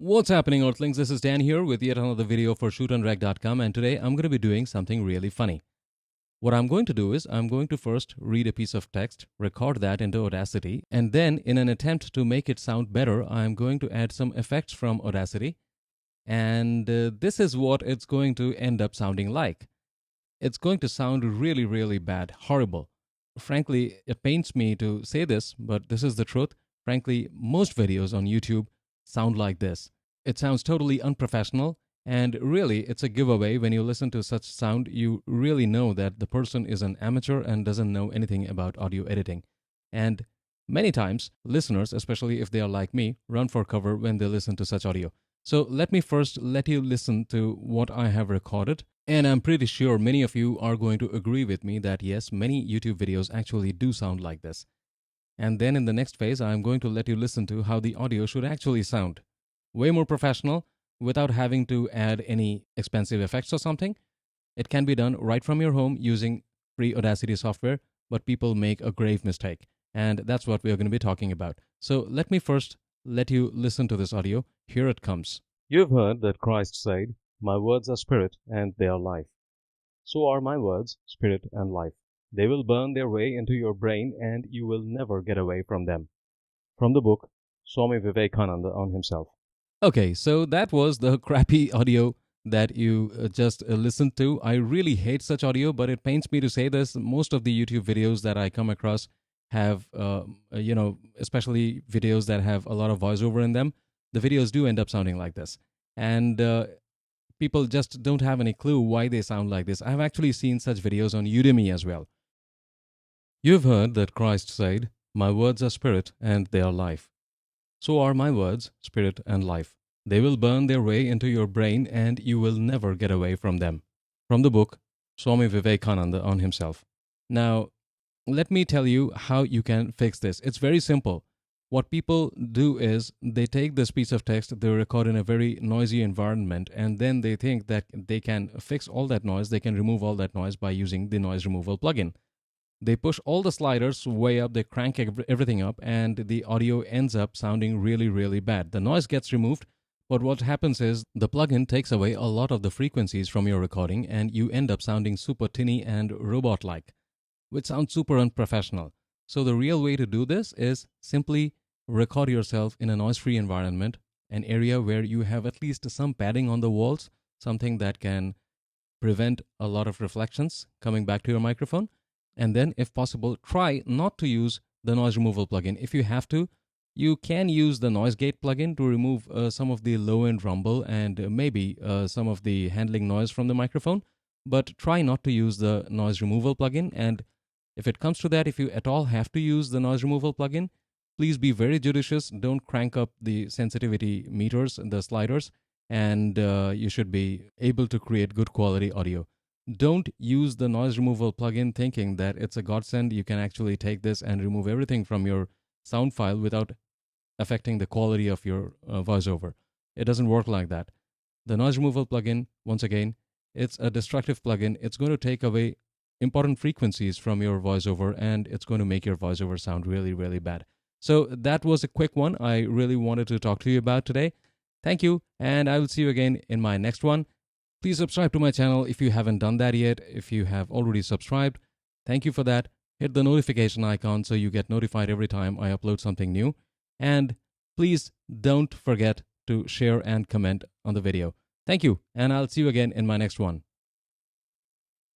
What's happening, Earthlings? This is Dan here with yet another video for shootonrec.com, and today I'm going to be doing something really funny. What I'm going to do is I'm going to first read a piece of text, record that into Audacity, and then in an attempt to make it sound better, I'm going to add some effects from Audacity, and this is what it's going to end up sounding like. It's going to sound really, really bad, horrible. Frankly, it pains me to say this, but this is the truth. Frankly, most videos on YouTube sound like this. It sounds totally unprofessional, and really, it's a giveaway. When you listen to such sound, you really know that the person is an amateur and doesn't know anything about audio editing. And many times, listeners, especially if they are like me, run for cover when they listen to such audio. So let me first let you listen to what I have recorded. And I'm pretty sure many of you are going to agree with me that yes, many YouTube videos actually do sound like this. And then in the next phase, I'm going to let you listen to how the audio should actually sound. Way more professional without having to add any expensive effects or something. It can be done right from your home using free Audacity software, but people make a grave mistake. And that's what we are going to be talking about. So let me first let you listen to this audio. Here it comes. You've heard that Christ said, "My words are spirit and they are life. So are my words, spirit and life. They will burn their way into your brain and you will never get away from them." From the book, Swami Vivekananda on himself. Okay, so that was the crappy audio that you just listened to. I really hate such audio, but it pains me to say this. Most of the YouTube videos that I come across have, especially videos that have a lot of voiceover in them, the videos do end up sounding like this. And people just don't have any clue why they sound like this. I've actually seen such videos on Udemy as well. You've heard that Christ said, "My words are spirit and they are life. So are my words, spirit and life. They will burn their way into your brain and you will never get away from them." From the book, Swami Vivekananda on himself. Now, let me tell you how you can fix this. It's very simple. What people do is they take this piece of text, they record in a very noisy environment, and then they think that they can fix all that noise, they can remove all that noise by using the noise removal plugin. They push all the sliders way up, they crank everything up, and the audio ends up sounding really, really bad. The noise gets removed, but what happens is the plugin takes away a lot of the frequencies from your recording, and you end up sounding super tinny and robot-like, which sounds super unprofessional. So the real way to do this is simply record yourself in a noise-free environment, an area where you have at least some padding on the walls, something that can prevent a lot of reflections coming back to your microphone. And then, if possible, try not to use the noise removal plugin. If you have to, you can use the noise gate plugin to remove some of the low-end rumble and maybe some of the handling noise from the microphone. But try not to use the noise removal plugin. And if it comes to that, if you at all have to use the noise removal plugin, please be very judicious. Don't crank up the sensitivity meters, the sliders, and you should be able to create good quality audio. Don't use the noise removal plugin thinking that it's a godsend. You can actually take this and remove everything from your sound file without affecting the quality of your voiceover. It doesn't work like that. The noise removal plugin, once again, it's a destructive plugin. It's going to take away important frequencies from your voiceover and it's going to make your voiceover sound really, really bad. So that was a quick one I really wanted to talk to you about today. Thank you, and I will see you again in my next one. Please subscribe to my channel if you haven't done that yet. If you have already subscribed, thank you for that. Hit the notification icon so you get notified every time I upload something new. And please don't forget to share and comment on the video. Thank you, and I'll see you again in my next one.